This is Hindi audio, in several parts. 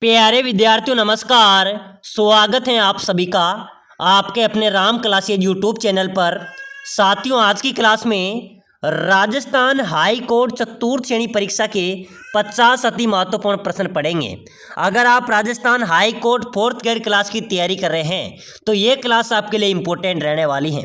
प्यारे विद्यार्थियों नमस्कार। स्वागत है आप सभी का आपके अपने राम क्लासेज यूट्यूब चैनल पर। साथियों, आज की क्लास में राजस्थान हाई कोर्ट चतुर्थ श्रेणी परीक्षा के 50 अति महत्वपूर्ण प्रश्न पढ़ेंगे। अगर आप Rajasthan high court fourth grade class की तैयारी कर रहे हैं तो ये क्लास आपके लिए इंपॉर्टेंट रहने वाली है।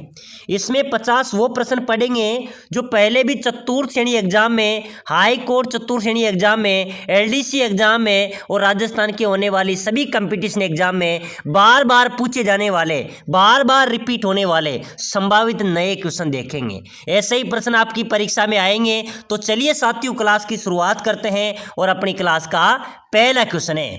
इसमें 50 वो प्रश्न पढ़ेंगे जो पहले भी चतुर्थ श्रेणी एग्जाम में, हाई कोर्ट चतुर्थ श्रेणी एग्जाम में, एलडीसी एग्जाम में और राजस्थान के होने वाली सभी कंपटीशन एग्जाम में बार बार पूछे जाने वाले, बार बार रिपीट होने वाले संभावित नए क्वेश्चन देखेंगे। ऐसे ही प्रश्न आपकी परीक्षा में आएंगे। तो चलिए साथियों, क्लास की शुरुआत करते हैं और अपनी क्लास का पहला क्वेश्चन है,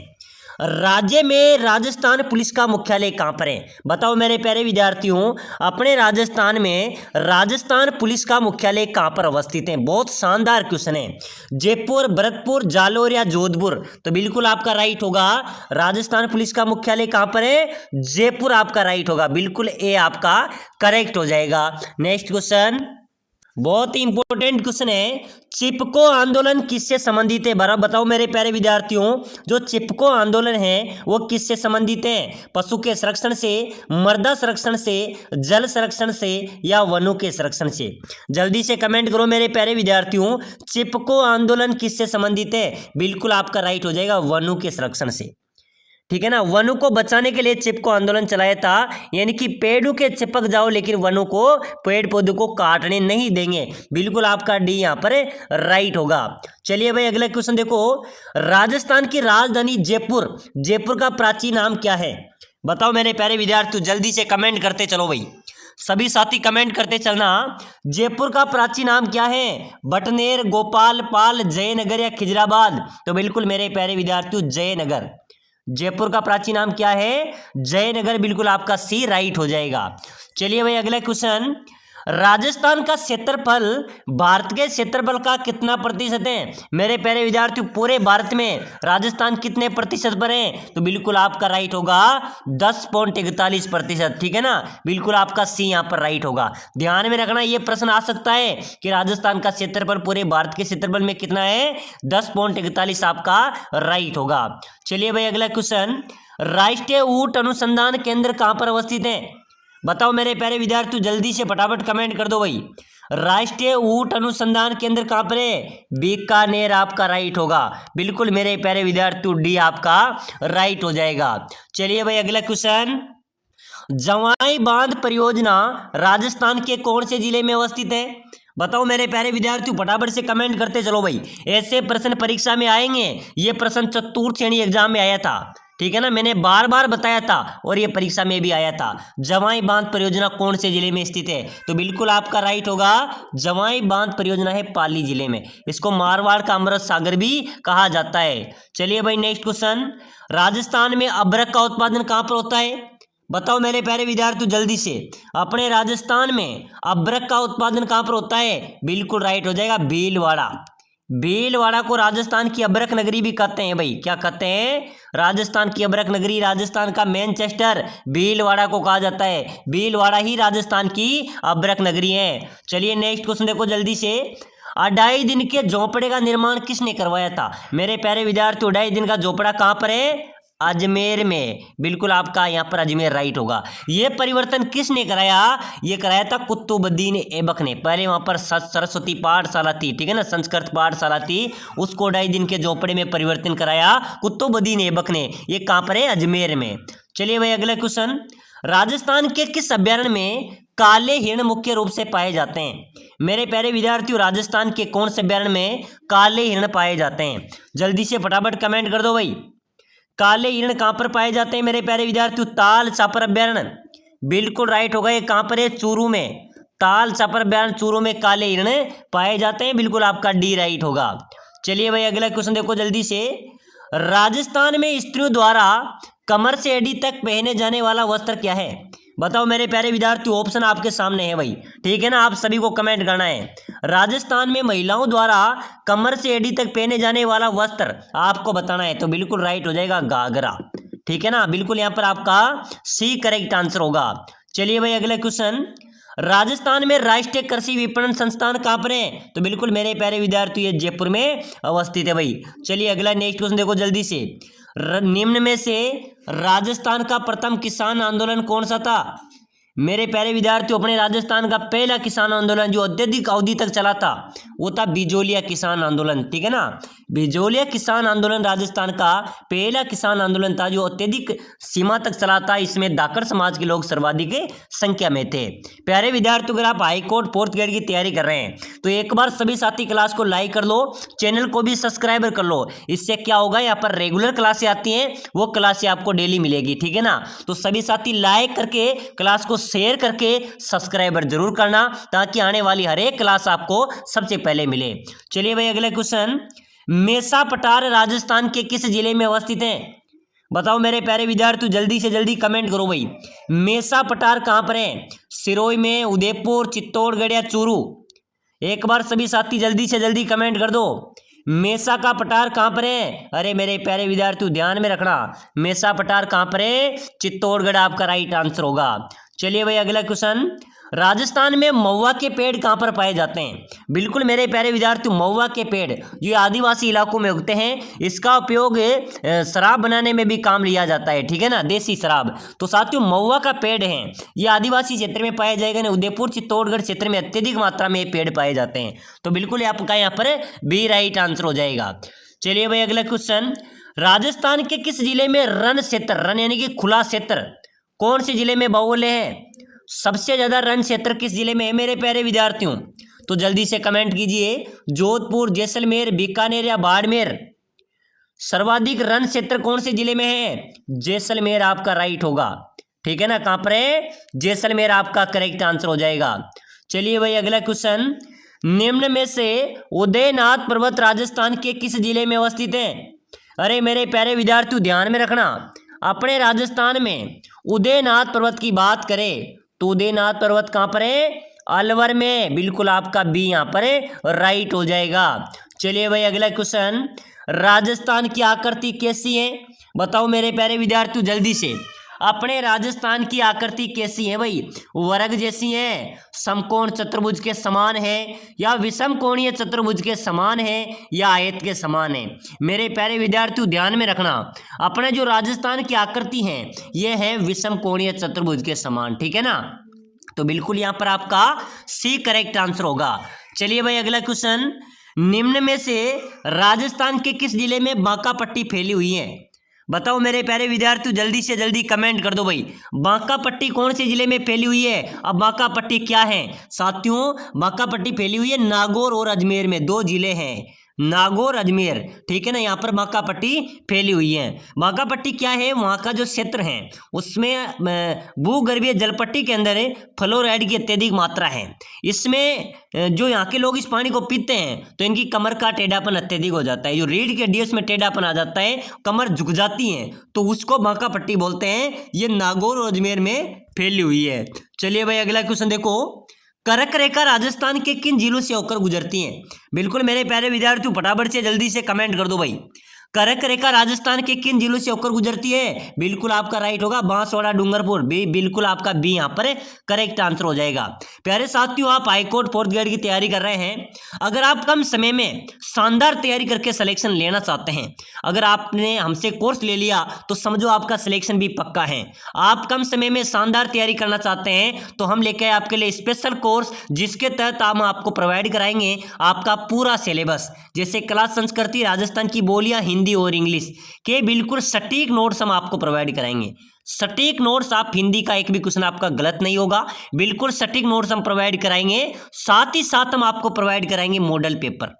राज्य में राजस्थान पुलिस का मुख्यालय कहां पर है? बताओ मेरे प्यारे विद्यार्थियों, अपने राजस्थान में राजस्थान पुलिस का मुख्यालय कहां पर अवस्थित है? बहुत शानदार क्वेश्चन है। जयपुर, भरतपुर, जालोर या जोधपुर? तो बिल्कुल आपका राइट होगा। राजस्थान पुलिस का मुख्यालय कहां पर है? जयपुर आपका राइट होगा। बिल्कुल ए आपका करेक्ट हो जाएगा। नेक्स्ट क्वेश्चन बहुत ही इंपॉर्टेंट क्वेश्चन है, चिपको आंदोलन किससे संबंधित है? बताओ मेरे प्यारे विद्यार्थियों, जो चिपको आंदोलन है वो किससे संबंधित है? पशु के संरक्षण से, मृदा संरक्षण से, जल संरक्षण से या वनों के संरक्षण से? जल्दी से कमेंट करो मेरे प्यारे विद्यार्थियों, चिपको आंदोलन किससे संबंधित है? बिल्कुल आपका राइट हो जाएगा, वनों के संरक्षण से। ठीक है ना, वनों को बचाने के लिए चिपको आंदोलन चलाया था, यानी कि पेड़ों के चिपक जाओ लेकिन वनों को, पेड़ पौधों को काटने नहीं देंगे। बिल्कुल आपका डी यहाँ पर राइट होगा। चलिए भाई, अगला क्वेश्चन देखो, राजस्थान की राजधानी जयपुर, जयपुर का प्राचीन नाम क्या है? बताओ मेरे प्यारे विद्यार्थी, जल्दी से कमेंट करते चलो भाई, सभी साथी कमेंट करते चलना। जयपुर का प्राचीन नाम क्या है? बटनेर, गोपाल पाल, जयनगर या खिजराबाद? तो बिल्कुल मेरे प्यारे विद्यार्थियों, जयनगर। जयपुर का प्राचीन नाम क्या है? जयनगर। बिल्कुल आपका सी राइट हो जाएगा। चलिए भाई, अगला क्वेश्चन, राजस्थान का क्षेत्रफल भारत के क्षेत्रफल का कितना प्रतिशत है? मेरे प्यारे विद्यार्थियों, पूरे भारत में राजस्थान कितने प्रतिशत पर है? तो बिल्कुल आपका राइट होगा 10.41%। ठीक है ना, बिल्कुल आपका सी यहाँ पर राइट होगा। ध्यान में रखना, ये प्रश्न आ सकता है कि राजस्थान का क्षेत्रफल पूरे भारत के क्षेत्रफल में कितना है? 10.41 आपका राइट होगा। चलिए भाई, अगला क्वेश्चन, राष्ट्रीय ऊंट अनुसंधान केंद्र कहां पर अवस्थित है? बताओ मेरे प्यारे विद्यार्थियों, जल्दी से फटाफट कमेंट कर दो भाई। राष्ट्रीय ऊंट अनुसंधान केंद्र कहां पर है? बीकानेर आपका राइट होगा। बिल्कुल मेरे प्यारे विद्यार्थियों, डी आपका राइट हो जाएगा। चलिए भाई, अगला क्वेश्चन, जवाई बांध परियोजना राजस्थान के कौन से जिले में अवस्थित है? बताओ मेरे प्यारे विद्यार्थियों, फटाफट से कमेंट करते चलो भाई। ऐसे प्रश्न परीक्षा में आएंगे। ये प्रश्न चतुर्थ श्रेणी एग्जाम में आया था। ठीक है ना, मैंने बार बार बताया था और ये परीक्षा में भी आया था। जवाई बांध परियोजना कौन से जिले में स्थित है? तो बिल्कुल आपका राइट होगा, जवाई बांध परियोजना है पाली जिले में। इसको मारवाड़ का अमृत सागर भी कहा जाता है। चलिए भाई, नेक्स्ट क्वेश्चन, राजस्थान में अदरक का उत्पादन कहां पर होता है? बताओ मेरे प्यारे विद्यार्थियों, जल्दी से, अपने राजस्थान में अदरक का उत्पादन कहां पर होता है? बिल्कुल राइट हो जाएगा, भीलवाड़ा। भीलवाड़ा को राजस्थान की अदरक नगरी भी कहते हैं भाई। क्या कहते हैं? राजस्थान की अदरक नगरी, राजस्थान का मैनचेस्टर भीलवाड़ा को कहा जाता है। भीलवाड़ा ही राजस्थान की अदरक नगरी है। चलिए नेक्स्ट क्वेश्चन देखो जल्दी से, 2.5 दिन के झोपड़े का निर्माण किसने करवाया था? मेरे प्यारे विद्यार्थी, 2.5 दिन का झोपड़ा कहां पर है? अजमेर में। बिल्कुल आपका यहाँ पर अजमेर राइट होगा। ये परिवर्तन किसने कराया? ये कराया था कुतुबुद्दीन ऐबक ने। पहले वहां पर सरस्वती पाठशाला थी, ठीक है ना, संस्कृत पाठशाला थी, उसको 2.5 दिन के झोपड़े में परिवर्तन कराया कुतुबुद्दीन ऐबक ने। ये कहां पर है? अजमेर में। चलिए भाई, अगला क्वेश्चन, राजस्थान के किस अभ्यारण्य में काले हिरण मुख्य रूप से पाए जाते हैं? मेरे प्यारे विद्यार्थियों, राजस्थान के कौन से अभ्यारण्य में काले हिरण पाए जाते हैं? जल्दी से फटाफट कमेंट कर दो भाई। काले हिरण कहां पर पाए जाते हैं मेरे प्यारे विद्यार्थियों? ताल छापर अभ्यारण्य। बिल्कुल राइट होगा। ये कहां पर है? चूरू में। ताल छापर अभ्यारण्य चूरू में काले हिरण पाए जाते हैं। बिल्कुल आपका डी राइट होगा। चलिए भाई, अगला क्वेश्चन देखो जल्दी से, राजस्थान में स्त्रियों द्वारा कमर से एड़ी तक पहने जाने वाला वस्त्र क्या है? बताओ मेरे प्यारे विद्यार्थियों, ऑप्शन आपके सामने है भाई। ठीक है ना, आप सभी को कमेंट करना है। राजस्थान में महिलाओं द्वारा कमर से एड़ी तक पहने जाने वाला वस्त्र आपको बताना है। तो बिल्कुल राइट हो जाएगा, घाघरा। ठीक है ना, बिल्कुल यहाँ पर आपका सी करेक्ट आंसर होगा। चलिए भाई, अगला क्वेश्चन, राजस्थान में राष्ट्रीय कृषि विपणन संस्थान कहाँ पर है? तो बिल्कुल मेरे प्यारे विद्यार्थी, ये जयपुर में अवस्थित है भाई। चलिए अगला नेक्स्ट क्वेश्चन देखो जल्दी से, निम्न में से राजस्थान का प्रथम किसान आंदोलन कौन सा था? मेरे प्यारे विद्यार्थियों, अपने राजस्थान का पहला किसान आंदोलन जो अत्यधिक अवधि तक चला था वो था बिजोलिया किसान आंदोलन। ठीक है ना, बिजोलिया किसान आंदोलन राजस्थान का पहला किसान आंदोलन था जो अत्यधिक सीमा तक चला था। इसमें धाकड़ समाज के लोग सर्वाधिक संख्या में थे। प्यारे विद्यार्थियों, अगर आप हाईकोर्ट फोर्थ ग्रेड की तैयारी कर रहे हैं तो एक बार सभी साथी क्लास को लाइक कर लो, चैनल को भी सब्सक्राइबर कर लो। इससे क्या होगा, यहाँ पर रेगुलर क्लासें आती हैं, वो क्लासें आपको डेली मिलेगी। ठीक है ना, तो सभी साथी लाइक करके क्लास को शेयर करके सब्सक्राइबर जरूर करना ताकि आने वाली हर एक क्लास आपको सबसे पहले मिले। चलिए भाई, अगला क्वेश्चन, मेसा पटार राजस्थान के किस जिले में अवस्थित है? बताओ मेरे प्यारे विद्यार्थी, जल्दी से जल्दी कमेंट करो भाई। मेसा पटार कहां पर है? सिरोही में, उदयपुर, चित्तौड़गढ़ या चूरू? एक बार सभी साथी जल्दी से जल्दी कमेंट कर दो। मेसा का पठार कहां पर है? अरे मेरे प्यारे विद्यार्थियों, ध्यान में रखना, मेसा पठार कहां पर है? चित्तौड़गढ़ आपका राइट आंसर होगा। चलिए भाई, अगला क्वेश्चन, राजस्थान में महुआ के पेड़ कहां पर पाए जाते हैं? बिल्कुल मेरे प्यारे विद्यार्थियों, महुआ के पेड़ जो आदिवासी इलाकों में उगते हैं, इसका उपयोग शराब बनाने में भी काम लिया जाता है। ठीक है ना, देसी शराब। तो साथियों, महुआ का पेड़ है, ये आदिवासी क्षेत्र में पाया जाएगा ना, उदयपुर चित्तौड़गढ़ क्षेत्र में अत्यधिक मात्रा में पेड़ पाए जाते हैं। तो बिल्कुल आपका यहाँ पर बी राइट आंसर हो जाएगा। चलिए भाई, अगला क्वेश्चन, राजस्थान के किस जिले में रण क्षेत्र, रण यानी कि खुला क्षेत्र, कौन से जिले में बहुल्य है? सबसे ज्यादा रण क्षेत्र किस जिले में है मेरे प्यारे विद्यार्थियों? तो जल्दी से कमेंट कीजिए। जोधपुर, जैसलमेर, बीकानेर या बाड़मेर? सर्वाधिक रण क्षेत्र कौन से जिले में है? जैसलमेर आपका राइट होगा। ठीक है ना, कहां पर है? जैसलमेर आपका करेक्ट आंसर हो जाएगा। चलिए भाई, अगला क्वेश्चन, निम्न में से उदयनाथ पर्वत राजस्थान के किस जिले में अवस्थित है? अरे मेरे प्यारे विद्यार्थियों, ध्यान में रखना, अपने राजस्थान में उदयनाथ पर्वत की बात करें तो उदयनाथ पर्वत कहां पर है? अलवर में। बिल्कुल आपका बी यहां पर राइट हो जाएगा। चलिए भाई, अगला क्वेश्चन, राजस्थान की आकृति कैसी है? बताओ मेरे प्यारे विद्यार्थियों जल्दी से, अपने राजस्थान की आकृति कैसी है भाई? वर्ग जैसी है, समकोण चतुर्भुज के समान है, या विषम कोणीय चतुर्भुज के समान है, या आयत के समान है? मेरे प्यारे विद्यार्थियों ध्यान में रखना, अपने जो राजस्थान की आकृति है यह है विषम कोणीय चतुर्भुज के समान। ठीक है ना, तो बिल्कुल यहाँ पर आपका सी करेक्ट आंसर होगा। चलिए भाई, अगला क्वेश्चन, निम्न में से राजस्थान के किस जिले में बांका पट्टी फैली हुई है? बताओ मेरे प्यारे विद्यार्थियों जल्दी से जल्दी कमेंट कर दो भाई। बांका पट्टी कौन से जिले में फैली हुई है? अब बांका पट्टी क्या है साथियों? बांका पट्टी फैली हुई है नागौर और अजमेर में, दो जिले हैं, नागौर फ्लोराइड। ठीक है ना, यहाँ पर बांका पट्टी फैली हुई है। बांका पट्टी क्या है? वहाँ का जो क्षेत्र है उसमें भूगर्भीय जलपट्टी के अंदर फ्लोराइड की अत्यधिक मात्रा है। इसमें जो यहाँ के लोग इस पानी को पीते हैं तो इनकी कमर का टेढ़ापन अत्यधिक हो जाता है, जो रीढ़ की हड्डी है उसमें टेढ़ापन आ जाता है, कमर झुक जाती है, तो उसको बांका पट्टी बोलते हैं। ये नागौर और अजमेर में फैली हुई है। चलिए भाई अगला क्वेश्चन देखो, कर्क रेखा राजस्थान के किन जिलों से होकर गुजरती है? बिल्कुल मेरे प्यारे विद्यार्थियों फटाफट से जल्दी से कमेंट कर दो भाई। कर्क रेखा राजस्थान के किन जिलों से होकर गुजरती है? बिल्कुल आपका राइट होगा बांसवाड़ा डूंगरपुर, बिल्कुल आपका बी यहाँ पर करेक्ट आंसर हो जाएगा। प्यारे साथियों आप हाईकोर्ट फोर्थ ग्रेड की तैयारी कर रहे हैं, अगर आप कम समय में शानदार तैयारी करके सिलेक्शन लेना चाहते हैं, अगर आपने हमसे कोर्स ले लिया तो समझो आपका सिलेक्शन भी पक्का है। आप कम समय में शानदार तैयारी करना चाहते हैं तो हम लेके आए आपके लिए स्पेशल कोर्स, जिसके तहत हम आपको प्रोवाइड कराएंगे आपका पूरा सिलेबस, जैसे क्लास संस्कृति, राजस्थान की बोलियां, हिंदी और इंग्लिश के बिल्कुल सटीक नोट्स हम आपको प्रोवाइड कराएंगे। सटीक नोट्स, आप हिंदी का एक भी क्वेश्चन आपका गलत नहीं होगा, बिल्कुल सटीक नोट्स हम प्रोवाइड कराएंगे। साथ ही साथ हम आपको प्रोवाइड कराएंगे मॉडल पेपर,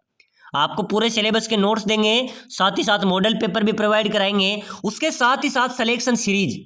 आपको पूरे सिलेबस के नोट्स देंगे, साथ ही साथ मॉडल पेपर भी प्रोवाइड कराएंगे। उसके साथ ही साथ सिलेक्शन सीरीज,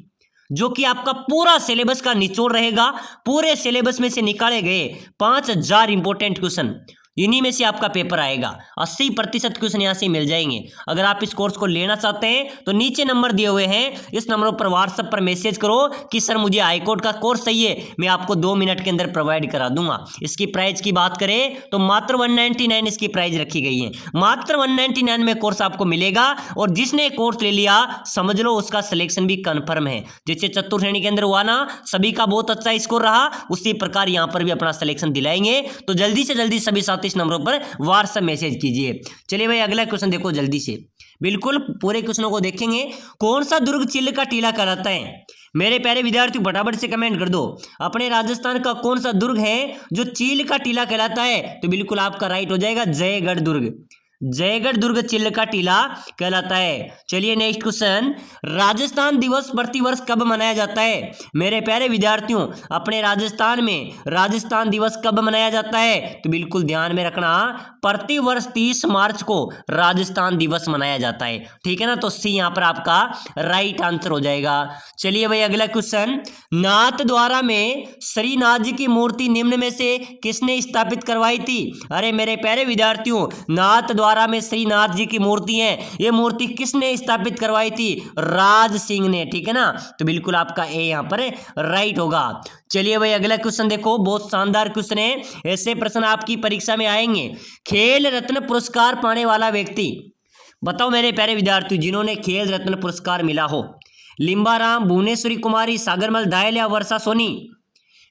जो कि आपका पूरा सिलेबस का निचोड़ रहेगा। पूरे सिलेबस में से निकाले गए 5000 इंपॉर्टेंट क्वेश्चन, इन्हीं में से आपका पेपर आएगा। 80% क्वेश्चन यहाँ से मिल जाएंगे। अगर आप इस कोर्स को लेना चाहते हैं तो नीचे नंबर दिए हुए हैं, इस नंबर पर व्हाट्सएप पर मैसेज करो कि सर मुझे हाईकोर्ट का कोर्स चाहिए, मैं आपको 2 मिनट के अंदर प्रोवाइड करा दूंगा। इसकी प्राइस की बात करें तो मात्र 199 इसकी प्राइस रखी गई है। मात्र 199 में कोर्स आपको मिलेगा, और जिसने कोर्स ले लिया समझ लो उसका सिलेक्शन भी कन्फर्म है। जैसे चतुर्थ श्रेणी के अंदर हुआ ना, सभी का बहुत अच्छा स्कोर रहा, उसी प्रकार यहाँ पर भी अपना सिलेक्शन दिलाएंगे। तो जल्दी से जल्दी सभी साथी इस नंबरों पर व्हाट्सएप मैसेज कीजिए। चलिए भाई अगला क्वेश्चन देखो जल्दी से, बिल्कुल पूरे क्वेश्चनों को देखेंगे। कौन सा दुर्ग चिल्ल का टीला कहलाता है? मेरे प्यारे विद्यार्थी फटाफट से कमेंट कर दो। अपने राजस्थान का कौन सा दुर्ग है जो चील का टीला कहलाता है? तो बिल्कुल आपका राइट हो जाएगा जयगढ़ दुर्ग। जयगढ़ दुर्ग चिल्ल का टीला कहलाता है। चलिए नेक्स्ट क्वेश्चन, राजस्थान दिवस प्रतिवर्ष कब मनाया जाता है? मेरे प्यारे विद्यार्थियों अपने राजस्थान में राजस्थान दिवस कब मनाया जाता है? तो बिल्कुल ध्यान में रखना, प्रतिवर्ष 30 मार्च को राजस्थान दिवस मनाया जाता है। ठीक है ना, तो सी यहाँ पर आपका राइट आंसर हो जाएगा। चलिए भाई अगला क्वेश्चन, नाथद्वारा में श्रीनाथ जी की मूर्ति निम्न में से किसने स्थापित करवाई थी? अरे मेरे प्यारे विद्यार्थियों नाथद्वारा में श्रीनाथ जी की मूर्ति है, ये मूर्ति किसने स्थापित करवाई थी? राज सिंह ने। ठीक है ना, तो बिल्कुल आपका ए यहाँ पर राइट होगा। चलिए भाई अगला क्वेश्चन देखो, बहुत शानदार क्वेश्चन है, ऐसे प्रश्न आपकी परीक्षा में आएंगे। खेल रत्न पुरस्कार पाने वाला व्यक्ति, बताओ मेरे प्यारे विद्यार्थी जिन्होंने खेल रत्न पुरस्कार मिला हो। लिंबाराम, भुवनेश्वरी कुमारी, सागरमल दायल या वर्षा सोनी?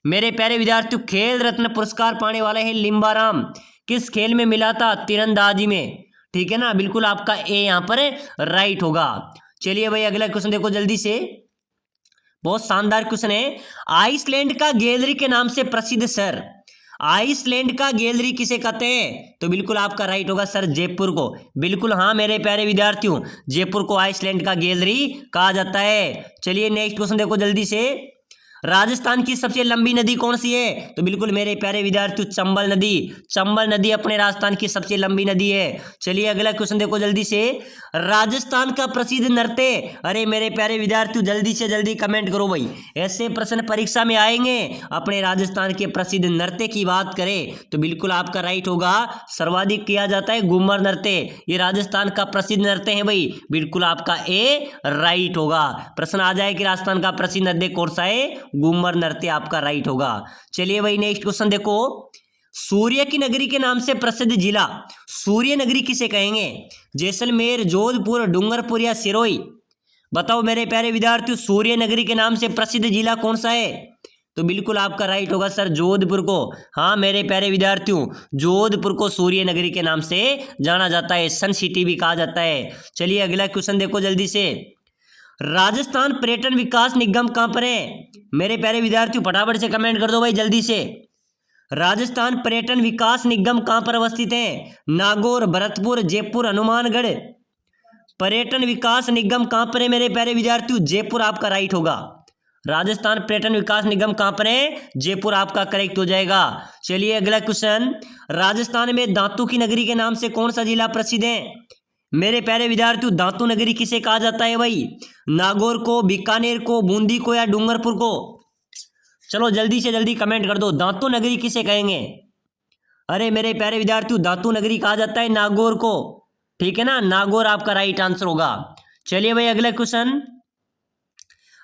मेरे प्यारे विद्यार्थियों खेल रत्न पुरस्कार पाने वाले हैं लिंबाराम। किस खेल में मिला था? तीरंदाजी में। ठीक है ना, बिल्कुल आपका ए यहाँ पर राइट होगा। चलिए भाई अगला क्वेश्चन देखो जल्दी से, बहुत शानदार क्वेश्चन है। आइसलैंड का गैलरी के नाम से प्रसिद्ध शहर, आइसलैंड का गैलरी किसे कहते हैं? तो बिल्कुल आपका राइट होगा सर जयपुर को। बिल्कुल हाँ मेरे प्यारे विद्यार्थियों, जयपुर को आइसलैंड का गैलरी कहा जाता है। चलिए नेक्स्ट क्वेश्चन देखो जल्दी से, राजस्थान की सबसे लंबी नदी कौन सी है? तो बिल्कुल मेरे प्यारे विद्यार्थियों चंबल नदी। चंबल नदी अपने राजस्थान की सबसे लंबी नदी है। चलिए अगला क्वेश्चन देखो जल्दी से, राजस्थान का प्रसिद्ध नृत्य, अरे मेरे प्यारे विद्यार्थियों जल्दी से जल्दी कमेंट करो भाई, ऐसे प्रश्न परीक्षा में आएंगे। अपने राजस्थान के प्रसिद्ध नृत्य की बात करें तो बिल्कुल आपका राइट होगा, सर्वाधिक किया जाता है घूमर नृत्य, ये राजस्थान का प्रसिद्ध नृत्य है भाई, बिल्कुल आपका ए राइट होगा। प्रश्न आ जाए कि राजस्थान का प्रसिद्ध नृत्य कौन सा है? घूमर नृत्य आपका राइट होगा। चलिए भाई नेक्स्ट क्वेश्चन देखो, सूर्य की नगरी के नाम से प्रसिद्ध जिला, सूर्य नगरी किसे कहेंगे? जैसलमेर, जोधपुर, डूंगरपुर या सिरोही? बताओ मेरे प्यारे विद्यार्थियों सूर्य नगरी के नाम से प्रसिद्ध जिला कौन सा है? तो बिल्कुल आपका राइट होगा सर जोधपुर को। हाँ मेरे प्यारे विद्यार्थियों जोधपुर को सूर्य नगरी के नाम से जाना जाता है, सन सिटी भी कहा जाता है। चलिए अगला क्वेश्चन देखो जल्दी से, राजस्थान पर्यटन विकास निगम कहाँ पर है? मेरे प्यारे विद्यार्थियों फटाफट से कमेंट कर दो भाई जल्दी से। राजस्थान पर्यटन विकास निगम कहाँ पर अवस्थित है? नागौर, भरतपुर, जयपुर, हनुमानगढ़? पर्यटन विकास निगम कहाँ पर है मेरे प्यारे विद्यार्थियों? जयपुर आपका राइट होगा। राजस्थान पर्यटन विकास निगम कहाँ पर है? जयपुर आपका करेक्ट हो जाएगा। चलिए अगला क्वेश्चन, राजस्थान में दांतू की नगरी के नाम से कौन सा जिला प्रसिद्ध है? मेरे प्यारे विद्यार्थियों दांतू नगरी किसे कहा जाता है भाई? नागौर को, बीकानेर को, बूंदी को या डूंगरपुर को? चलो जल्दी से जल्दी कमेंट कर दो, दांतू नगरी किसे कहेंगे? अरे मेरे प्यारे विद्यार्थियों दांतू नगरी कहा जाता है नागौर को। ठीक है ना, नागौर आपका राइट आंसर होगा। चलिए भाई अगला क्वेश्चन,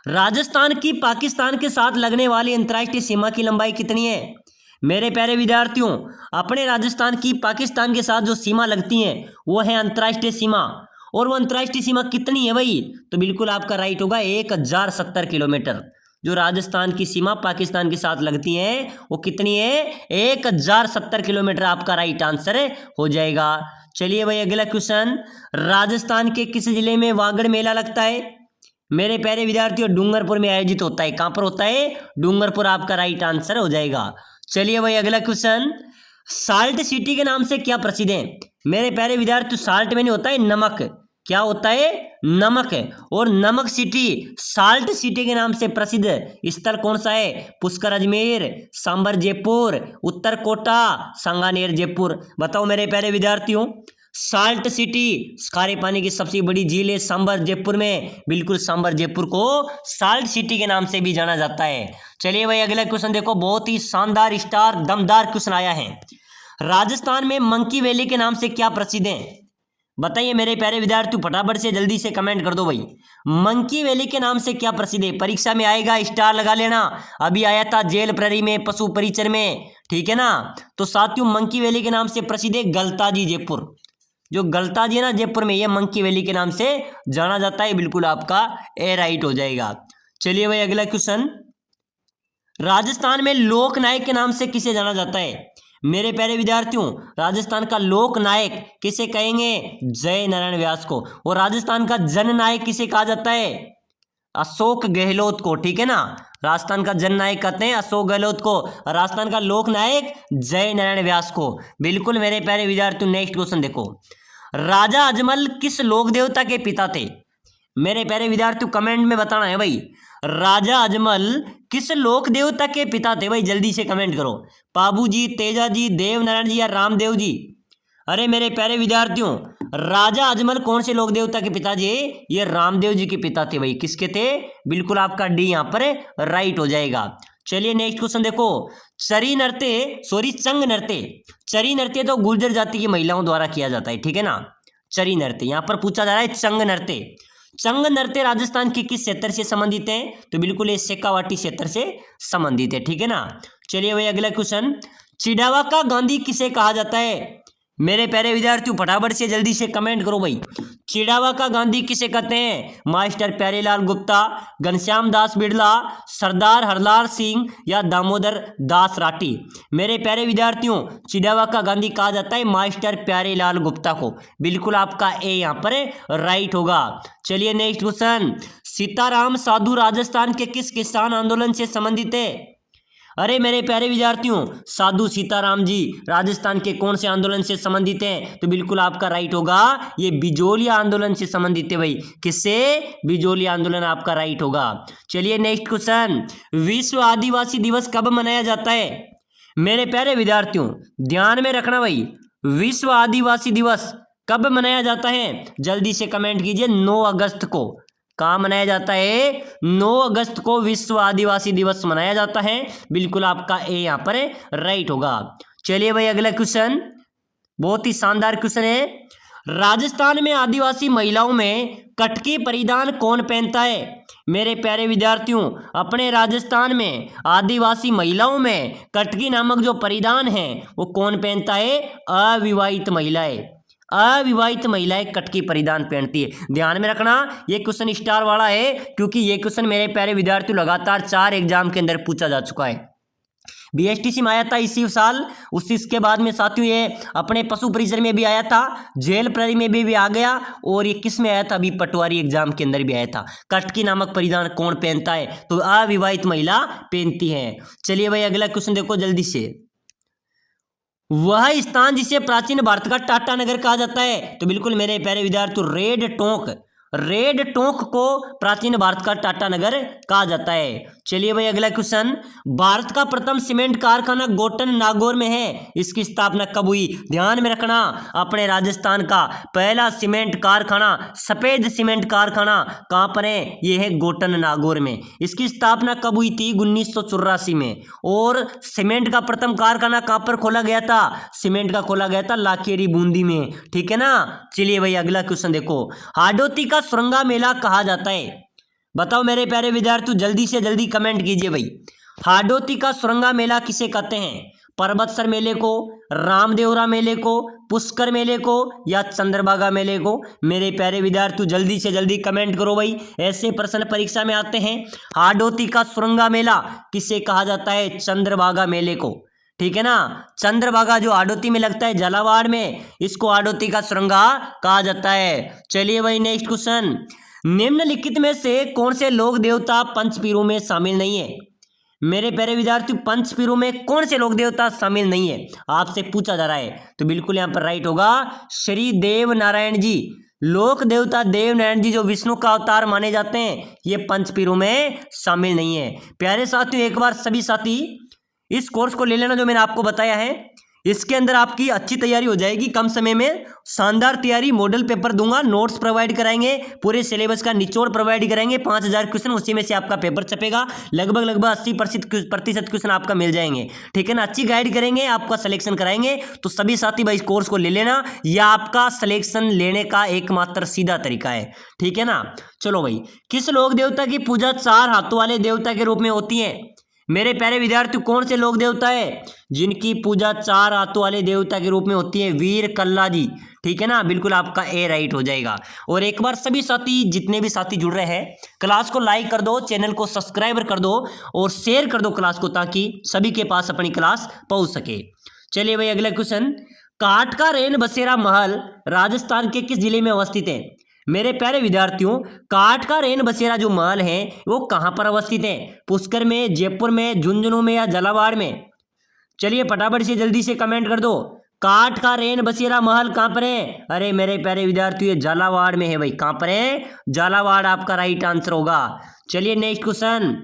राजस्थान की पाकिस्तान के साथ लगने वाली अंतर्राष्ट्रीय सीमा की लंबाई कितनी है? मेरे प्यारे विद्यार्थियों अपने राजस्थान की पाकिस्तान के साथ जो सीमा लगती है वो है अंतर्राष्ट्रीय सीमा, और वो अंतर्राष्ट्रीय सीमा कितनी है भाई? तो बिल्कुल आपका राइट होगा 1070 किलोमीटर। जो राजस्थान की सीमा पाकिस्तान के साथ लगती है वो कितनी है? 1070 किलोमीटर आपका राइट आंसर हो जाएगा। चलिए भाई अगला क्वेश्चन, राजस्थान के किस जिले में वागड़ मेला लगता है? मेरे प्यारे विद्यार्थियों डूंगरपुर में आयोजित होता है। कहाँ पर होता है? डूंगरपुर आपका राइट आंसर हो जाएगा। चलिए भाई अगला क्वेश्चन, साल्ट सिटी के नाम से क्या प्रसिद्ध है? मेरे प्यारे विद्यार्थी साल्ट में नहीं होता है नमक, क्या होता है? नमक है। और नमक सिटी साल्ट सिटी के नाम से प्रसिद्ध स्थल कौन सा है? पुष्कर अजमेर, सांबर जयपुर, उत्तर कोटा, सांगानेर जयपुर? बताओ मेरे प्यारे विद्यार्थियों साल्ट सिटी खारे पानी की सबसे बड़ी झील है सांबर जयपुर में, बिल्कुल सांबर जयपुर को साल्ट सिटी के नाम से भी जाना जाता है। चलिए भाई अगला क्वेश्चन देखो, बहुत ही शानदार स्टार दमदार क्वेश्चन आया है। राजस्थान में मंकी वैली के नाम से क्या प्रसिद्ध है? बताइए मेरे प्यारे विद्यार्थी फटाफट से जल्दी से कमेंट कर दो भाई, मंकी वैली के नाम से क्या प्रसिद्ध है? परीक्षा में आएगा, स्टार लगा लेना। अभी आया था जेल प्रहरी में, पशु परिचर में, ठीक है ना। तो साथियों मंकी वैली के नाम से प्रसिद्ध है गलताजी जयपुर। जो गलताजी है ना जयपुर में, ये मंकी वैली के नाम से जाना जाता है, बिल्कुल आपका ए राइट हो जाएगा। चलिए भाई अगला क्वेश्चन, राजस्थान में लोक नायक के नाम से किसे जाना जाता है? मेरे प्यारे विद्यार्थियों, राजस्थान का लोक नायक किसे कहेंगे? जय नारायण व्यास को। और राजस्थान का जननायक किसे कहा जाता है? अशोक गहलोत को। ठीक है ना, राजस्थान का जननायक कहते हैं अशोक गहलोत को, राजस्थान का लोक नायक जय नारायण व्यास को। बिल्कुल मेरे प्यारे विद्यार्थियों, नेक्स्ट क्वेश्चन देखो, राजा अजमल किस लोक देवता के पिता थे? मेरे प्यारे विद्यार्थियों कमेंट में बताना है भाई, राजा अजमल किस लोक देवता के पिता थे? भाई जल्दी से कमेंट करो। पाबू जी, तेजा जी, देव नारायण जी या रामदेव जी? अरे मेरे प्यारे विद्यार्थियों, राजा अजमल कौन से लोक देवता के पिता जी? ये रामदेव जी के पिता थे भाई। किसके थे? बिल्कुल आपका डी यहाँ पर राइट हो जाएगा। चलिए नेक्स्ट क्वेश्चन देखो, चरी नृत्य, चरी नृत्य तो गुर्जर जाति की महिलाओं द्वारा किया जाता है। ठीक है ना, चरी नृत्य यहाँ पर पूछा जा रहा है। चंग नृत्य राजस्थान के किस क्षेत्र से संबंधित है? तो बिल्कुल ये शेखावाटी क्षेत्र से संबंधित है। ठीक है ना। चलिए भाई अगला क्वेश्चन, चिड़ावा का गांधी किसे कहा जाता है? मेरे प्यारे विद्यार्थियों फटाफट से जल्दी से कमेंट करो भाई, चिड़ावा का गांधी किसे कहते हैं? मास्टर प्यारेलाल गुप्ता, घनश्याम दास बिड़ला, सरदार हरलाल सिंह या दामोदर दास राठी? मेरे प्यारे विद्यार्थियों, चिड़ावा का गांधी कहा जाता है मास्टर प्यारेलाल गुप्ता को। बिल्कुल आपका ए यहाँ पर राइट होगा। चलिए नेक्स्ट क्वेश्चन, सीताराम साधु राजस्थान के किस किसान आंदोलन से संबंधित है? अरे मेरे प्यारे विद्यार्थियों, साधु सीताराम जी राजस्थान के कौन से आंदोलन से संबंधित हैं? तो बिल्कुल आपका राइट होगा, ये बिजोलिया आंदोलन से संबंधित है भाई। किससे? बिजोलिया आंदोलन आपका राइट होगा। चलिए नेक्स्ट क्वेश्चन, विश्व आदिवासी दिवस कब मनाया जाता है? मेरे प्यारे विद्यार्थियों ध्यान में रखना भाई, विश्व आदिवासी दिवस कब मनाया जाता है? जल्दी से कमेंट कीजिए। 9 अगस्त को। कहाँ मनाया जाता है? 9 अगस्त को विश्व आदिवासी दिवस मनाया जाता है। बिल्कुल आपका ए यहाँ पर राइट होगा। चलिए भाई अगला क्वेश्चन, बहुत ही शानदार क्वेश्चन है, राजस्थान में आदिवासी महिलाओं में कटकी परिधान कौन पहनता है? मेरे प्यारे विद्यार्थियों, अपने राजस्थान में आदिवासी महिलाओं में कटकी नामक जो परिधान है वो कौन पहनता है? अविवाहित महिलाएं कटकी परिधान पहनती है। ध्यान में रखना, ये क्वेश्चन स्टार वाला है क्योंकि ये क्वेश्चन मेरे प्यारे विद्यार्थियों लगातार 4 एग्जाम के अंदर पूछा जा चुका है। बीएसटीसी में आया था इसी साल, इसके बाद में साथियों ये अपने पशु परिसर में भी आया था, जेल प्रहरी में भी आ गया, और ये किस में आया था? अभी पटवारी एग्जाम के अंदर भी आया था। कटकी नामक परिधान कौन पहनता है? तो अविवाहित महिला पहनती है। चलिए भाई अगला क्वेश्चन देखो जल्दी से, वह स्थान जिसे प्राचीन भारत का टाटा नगर कहा जाता है? तो बिल्कुल मेरे प्यारे विद्यार्थियों रेड टोंक को प्राचीन भारत का टाटा नगर कहा जाता है। चलिए भाई अगला क्वेश्चन, भारत का प्रथम सीमेंट कारखाना गोटन नागौर में है, इसकी स्थापना कब हुई? ध्यान में रखना, अपने राजस्थान का पहला सीमेंट कारखाना, सफेद सीमेंट कारखाना कहाँ पर है? ये है गोटन नागौर में। इसकी स्थापना कब हुई थी? 1984 में। और सीमेंट का प्रथम कारखाना कहाँ पर खोला गया था? सीमेंट का खोला गया था लाखेरी बूंदी में। ठीक है ना। चलिए भाई अगला क्वेश्चन देखो, हाडोती का सुरंगा मेला कहा जाता है? बताओ मेरे प्यारे विद्यार्थियों, जल्दी से जल्दी कमेंट कीजिए भाई, हाडोती का सुरंगा मेला किसे कहते हैं? पर्वतसर मेले को, रामदेवरा मेले को, पुष्कर मेले को या चंद्रभागा मेले को? मेरे प्यारे विद्यार्थियों जल्दी से जल्दी कमेंट करो भाई, ऐसे प्रश्न परीक्षा में आते हैं। हाडोती का सुरंगा मेला किसे कहा जाता है? चंद्रभागा मेले को। ठीक है ना, चंद्रभागा जो हाडोती में लगता है झालावाड़ में, इसको हाडोती का सुरंगा कहा जाता है। चलिए भाई नेक्स्ट क्वेश्चन, निम्नलिखित में से कौन से लोक देवता पंचपीरों में शामिल नहीं है? मेरे प्यारे विद्यार्थियों पंचपीरों में कौन से लोक देवता शामिल नहीं है आपसे पूछा जा रहा है? तो बिल्कुल यहाँ पर राइट होगा श्री देव नारायण जी। लोक देवता देव नारायण जी जो विष्णु का अवतार माने जाते हैं, ये पंचपीरों में शामिल नहीं है। प्यारे साथियों एक बार सभी साथी इस कोर्स को ले लेना जो मैंने आपको बताया है, इसके अंदर आपकी अच्छी तैयारी हो जाएगी। कम समय में शानदार तैयारी, मॉडल पेपर दूंगा, नोट्स प्रोवाइड कराएंगे, पूरे सिलेबस का निचोड़ प्रोवाइड कराएंगे, 5000 क्वेश्चन, उसी में से आपका पेपर छपेगा। लगभग 80% क्वेश्चन आपका मिल जाएंगे। ठीक है ना, अच्छी गाइड करेंगे, आपका सिलेक्शन कराएंगे। तो सभी साथी भाई इस कोर्स को ले लेना, यह आपका सिलेक्शन लेने का एकमात्र सीधा तरीका है। ठीक है ना। चलो भाई, किस लोक देवता की पूजा 4 हाथों वाले देवता के रूप में होती है? मेरे प्यारे विद्यार्थी कौन से लोक देवता है जिनकी पूजा 4 हाथों वाले देवता के रूप में होती है? वीर कल्ला जी। ठीक है ना, बिल्कुल आपका ए राइट हो जाएगा। और एक बार सभी साथी, जितने भी साथी जुड़ रहे हैं, क्लास को लाइक कर दो, चैनल को सब्सक्राइब कर दो और शेयर कर दो क्लास को, ताकि सभी के पास अपनी क्लास पहुंच सके। चलिए भाई अगला क्वेश्चन, काठ का रेन बसेरा महल राजस्थान के किस जिले में अवस्थित है? मेरे प्यारे विद्यार्थियों, काठ का रेन बसेरा जो महल है वो कहाँ पर अवस्थित है? पुष्कर में, जयपुर में, झुंझुनू में या झालावाड़ में? चलिए फटाफट से जल्दी से कमेंट कर दो। काठ का रेन बसेरा महल कहाँ पर है? अरे मेरे प्यारे विद्यार्थियों, ये झालावाड़ में है भाई। कहाँ पर है? झालावाड़ आपका राइट आंसर होगा। चलिए नेक्स्ट क्वेश्चन,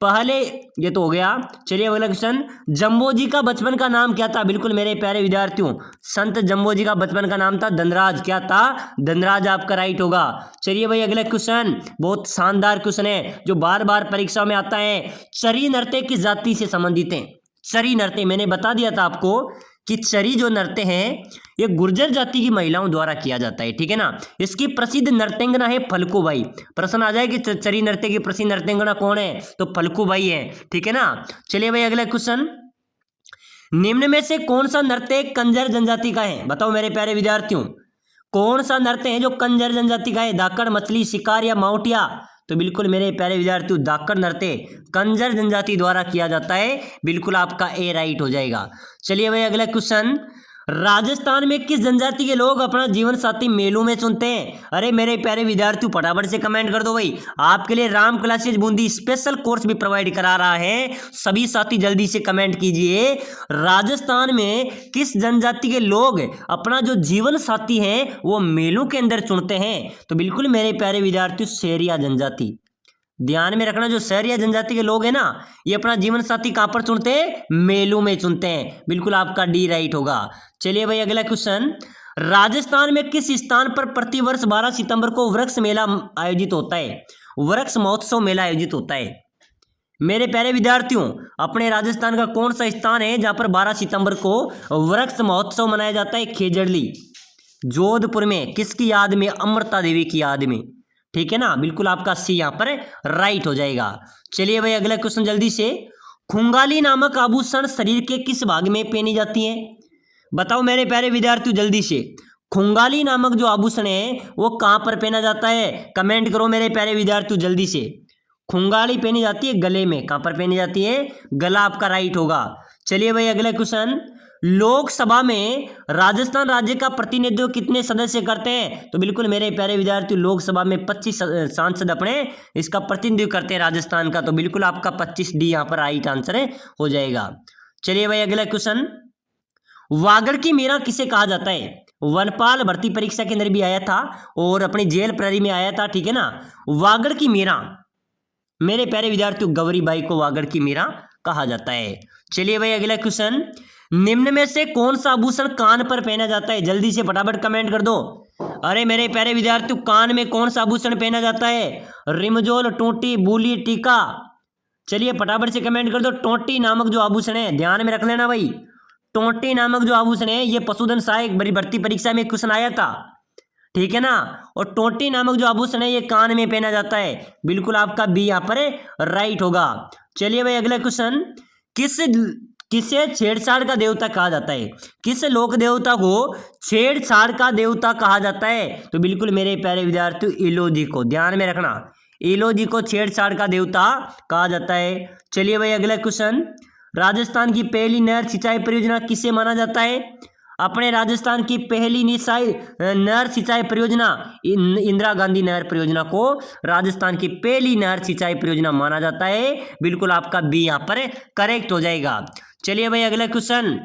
पहले ये तो हो गया। चलिए अगला क्वेश्चन, जम्बो जी का बचपन का नाम क्या था? बिल्कुल मेरे प्यारे विद्यार्थियों, संत जम्बो जी का बचपन का नाम था धनराज। क्या था? धनराज आपका राइट होगा। चलिए भाई अगला क्वेश्चन, बहुत शानदार क्वेश्चन है जो बार बार परीक्षा में आता है। चरी नृत्य किस जाति से संबंधित है? चरी नृत्य मैंने बता दिया था आपको कि चरी जो नृत्य है ये गुर्जर जाति की महिलाओं द्वारा किया जाता है, ठीक है ना। इसकी प्रसिद्ध नर्तंगना है फल्गु बाई। प्रश्न आ जाए कि चरी नृत्य की प्रसिद्ध नर्तंगना कौन है? तो फल्गु बाई है, ठीक है ना। चलिए भाई अगला क्वेश्चन, निम्न में से कौन सा नृत्य कंजर जनजाति का है? बताओ मेरे प्यारे विद्यार्थियों, कौन सा नृत्य है जो कंजर जनजाति का है? धाकड़, मछली शिकार या माउटिया? तो बिल्कुल मेरे प्यारे विद्यार्थियों, धाकड़ नृत्य कंजर जनजाति द्वारा किया जाता है। बिल्कुल आपका ए राइट हो जाएगा। चलिए भाई अगला क्वेश्चन, राजस्थान में किस जनजाति के लोग अपना जीवन साथी मेलों में चुनते हैं? अरे मेरे प्यारे विद्यार्थियों फटाफट से कमेंट कर दो भाई। आपके लिए Ram classes Bundi special course भी प्रोवाइड करा रहा है। सभी साथी जल्दी से कमेंट कीजिए, राजस्थान में किस जनजाति के लोग अपना जो जीवन साथी है वो मेलों के अंदर चुनते हैं? तो बिल्कुल मेरे प्यारे विद्यार्थियों, सेरिया जनजाति। ध्यान में रखना, जो शहरिया जनजाति के लोग हैं ना, ये अपना जीवन साथी कहां पर चुनते हैं? मेलों में चुनते हैं। बिल्कुल आपका डी राइट होगा। चलिए भाई अगला क्वेश्चन, राजस्थान में किस स्थान पर प्रतिवर्ष 12 सितंबर को वृक्ष मेला आयोजित होता है? वृक्ष महोत्सव मेला आयोजित होता है। मेरे प्यारे विद्यार्थियों, अपने राजस्थान का कौन सा स्थान है जहां पर 12 सितंबर को वृक्ष महोत्सव मनाया जाता है? खेजड़ली, जोधपुर में। किसकी याद में? अमृता देवी की याद में, ठीक है ना। बिल्कुल आपका सी यहाँ पर राइट हो जाएगा। चलिए भाई अगला क्वेश्चन जल्दी से, खुंगाली नामक आभूषण शरीर के किस भाग में पहनी जाती है? बताओ मेरे प्यारे विद्यार्थियों जल्दी से, खुंगाली नामक जो आभूषण है वो कहाँ पर पहना जाता है? कमेंट करो मेरे प्यारे विद्यार्थियों जल्दी से। खुंगाली पहनी जाती है गले में। कहाँ पर पहनी जाती है? गला आपका राइट होगा। चलिए भाई अगला क्वेश्चन, लोकसभा में राजस्थान राज्य का प्रतिनिधित्व कितने सदस्य करते हैं? तो बिल्कुल मेरे प्यारे विद्यार्थी, लोकसभा में 25 सांसद अपने इसका प्रतिनिधित्व करते हैं राजस्थान का। तो बिल्कुल आपका 25 डी यहाँ पर राइट आंसर हो जाएगा। चलिए भाई अगला क्वेश्चन, वागड़ की मीरा किसे कहा जाता है? वनपाल भर्ती परीक्षा के अंदर भी आया था और अपनी जेल प्रहरी में आया था, ठीक है ना। वागड़ की मीरा, मेरे प्यारे विद्यार्थियों, गौरी बाई को वागड़ की मीरा कहा जाता है। चलिए भाई अगला क्वेश्चन, निम्न में से कौन सा आभूषण कान पर पहना जाता है? जल्दी से फटाफट कमेंट कर दो। अरे मेरे प्यारे विद्यार्थियों, कान में कौन सा आभूषण पहना जाता है? रिमजोल, टोटी, बूली, टीका? चलिए फटाफट से कमेंट कर दो। टोटी नामक जो आभूषण है, ध्यान में रख लेना भाई, टोटी नामक जो आभूषण है ये पशुधन सहायक भर्ती परीक्षा में क्वेश्चन आया था, ठीक है ना। और टोटी नामक जो आभूषण है ये कान में पहना जाता है। बिल्कुल आपका बी यहाँ पर राइट होगा। चलिए भाई अगला क्वेश्चन, किसे छेड़छाड़ का देवता कहा जाता है? किस लोक देवता को छेड़छाड़ का देवता कहा जाता है? तो बिल्कुल मेरे प्यारे विद्यार्थियों, इलोजी को। ध्यान में रखना, इलोजी को छेड़छाड़ का देवता कहा जाता है। चलिए भाई अगला क्वेश्चन, राजस्थान की पहली नहर सिंचाई परियोजना किसे माना जाता है? अपने राजस्थान की पहली नहर सिंचाई परियोजना इंदिरा गांधी नहर परियोजना को राजस्थान की पहली नहर सिंचाई परियोजना माना जाता है। बिल्कुल आपका बी यहाँ पर करेक्ट हो जाएगा। चलिए भाई अगला क्वेश्चन,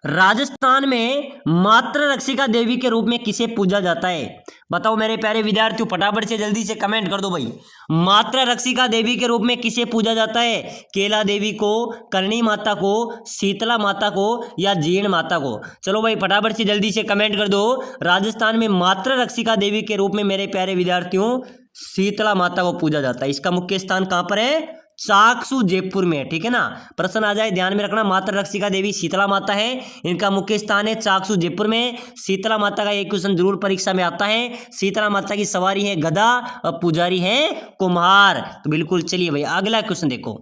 राजस्थान में मातृ रक्षिका देवी के रूप में किसे पूजा जाता है? बताओ मेरे प्यारे विद्यार्थियों, फटाफट से जल्दी से कमेंट कर दो भाई। मातृ रक्षिका देवी के रूप में किसे पूजा जाता है? केला देवी को, करणी माता को, शीतला माता को या जीण माता को? चलो भाई फटाफट से जल्दी से कमेंट कर दो। राजस्थान में मातृ रक्षिका देवी के रूप में मेरे प्यारे विद्यार्थियों शीतला माता को पूजा जाता है। इसका मुख्य स्थान कहाँ पर है? चाकसू जयपुर में, ठीक है ना। प्रश्न आ जाए, ध्यान में रखना, मातृ रक्षिका देवी शीतला माता है, इनका मुख्य स्थान है चाकसू जयपुर में। शीतला माता का एक क्वेश्चन जरूर परीक्षा में आता है। शीतला माता की सवारी है गधा और पुजारी है कुम्हार। तो बिल्कुल चलिए भाई अगला क्वेश्चन देखो,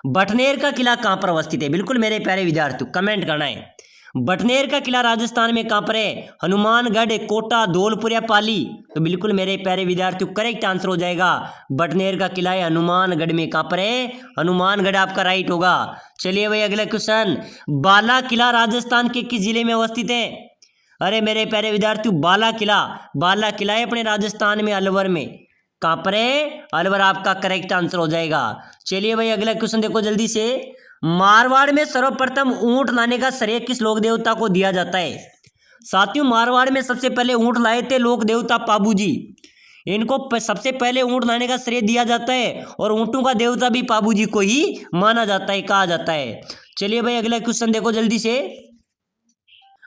बटनेर का किला कहां पर अवस्थित है? बिल्कुल मेरे प्यारे विद्यार्थियों कमेंट करना है, बटनेर का किला राजस्थान में कहाँ पर है? हनुमानगढ़, कोटा, धौलपुर या पाली? तो बिल्कुल मेरे प्यारे विद्यार्थियों करेक्ट आंसर हो जाएगा बटनेर का किला है हनुमानगढ़ में। कहाँ पर है? हनुमानगढ़ आपका राइट होगा। चलिए भाई अगला क्वेश्चन, बाला किला राजस्थान के किस जिले में अवस्थित है? अरे मेरे प्यारे विद्यार्थियों बाला किला है अपने राजस्थान में, अलवर में। कहाँ पर है? अलवर आपका करेक्ट आंसर हो जाएगा। चलिए भाई अगला क्वेश्चन देखो जल्दी से, मारवाड़ में सर्वप्रथम ऊंट लाने का श्रेय किस लोक देवता को दिया जाता है? साथियों मारवाड़ में सबसे पहले ऊंट लाए थे लोक देवता पाबू जी। इनको सबसे पहले ऊंट लाने का श्रेय दिया जाता है और ऊंटों का देवता भी पाबू जी को ही माना जाता है, कहा जाता है। चलिए भाई अगला क्वेश्चन देखो जल्दी से,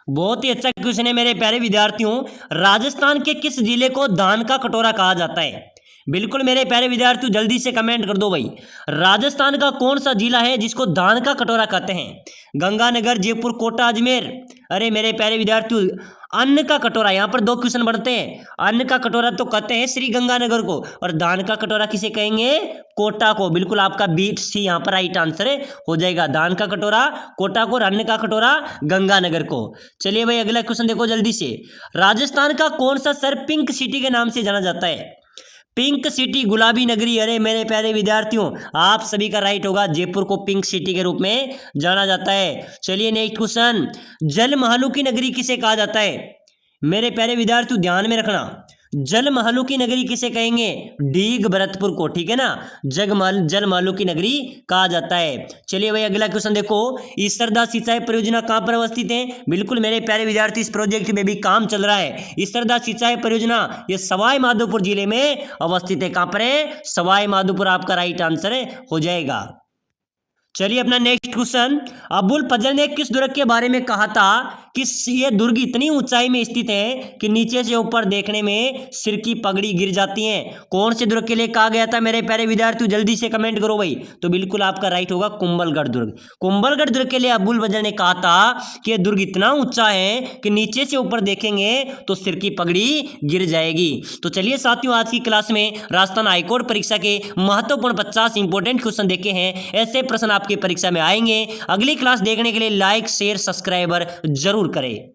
बहुत ही अच्छा क्वेश्चन है मेरे प्यारे विद्यार्थियों, राजस्थान के किस जिले को धान का कटोरा कहा जाता है? बिल्कुल मेरे प्यारे विद्यार्थियों जल्दी से कमेंट कर दो भाई, राजस्थान का कौन सा जिला है जिसको धान का कटोरा कहते हैं? गंगानगर, जयपुर, कोटा, अजमेर? अरे मेरे प्यारे विद्यार्थियों अन्न का कटोरा, यहाँ पर दो क्वेश्चन बढ़ते हैं। अन्न का कटोरा तो कहते हैं श्री गंगानगर को, और धान का कटोरा किसे कहेंगे? कोटा को। बिल्कुल आपका बी सी यहाँ पर राइट आंसर हो जाएगा, धान का कटोरा कोटा को और अन्न का कटोरा गंगानगर को। चलिए भाई अगला क्वेश्चन देखो जल्दी से, राजस्थान का कौन सा शहर पिंक सिटी के नाम से जाना जाता है? पिंक सिटी, गुलाबी नगरी। अरे मेरे प्यारे विद्यार्थियों आप सभी का राइट होगा, जयपुर को पिंक सिटी के रूप में जाना जाता है। चलिए नेक्स्ट क्वेश्चन, जल महलों की नगरी किसे कहा जाता है? मेरे प्यारे विद्यार्थियों ध्यान में रखना, जल महलों की नगरी किसे कहेंगे? डीग भरतपुर को, ठीक है ना, जल महलों की नगरी कहा जाता है। चलिए भाई अगला क्वेश्चन देखो, ईसरदा सिंचाई परियोजना कहाँ पर अवस्थित है? बिल्कुल मेरे प्यारे विद्यार्थी इस प्रोजेक्ट में भी काम चल रहा है। ईसरदा सिंचाई परियोजना ये सवाई माधोपुर जिले में अवस्थित है। कहाँ पर है? सवाई माधोपुर आपका राइट आंसर हो जाएगा। चलिए अपना नेक्स्ट क्वेश्चन, अबुल फजल ने किस दुर्ग के बारे में कहा था कि ये दुर्ग इतनी ऊंचाई में स्थित है कि नीचे से ऊपर देखने में सिर की पगड़ी गिर जाती है? कौन से दुर्ग के लिए कहा गया था मेरे प्यारे विद्यार्थियों? जल्दी से कमेंट करो भाई। तो बिल्कुल आपका राइट होगा कुंभलगढ़ दुर्ग। कुंभलगढ़ दुर्ग के लिए अबुल फजल ने कहा था कि यह दुर्ग इतना ऊंचा है कि नीचे से ऊपर देखेंगे तो सिर की पगड़ी गिर जाएगी। तो चलिए साथियों आज की क्लास में राजस्थान हाईकोर्ट परीक्षा के महत्वपूर्ण 50 इंपॉर्टेंट क्वेश्चन देखे हैं। ऐसे प्रश्न आपकी परीक्षा में आएंगे। अगली क्लास देखने के लिए लाइक शेयर सब्सक्राइबर जरूर करें।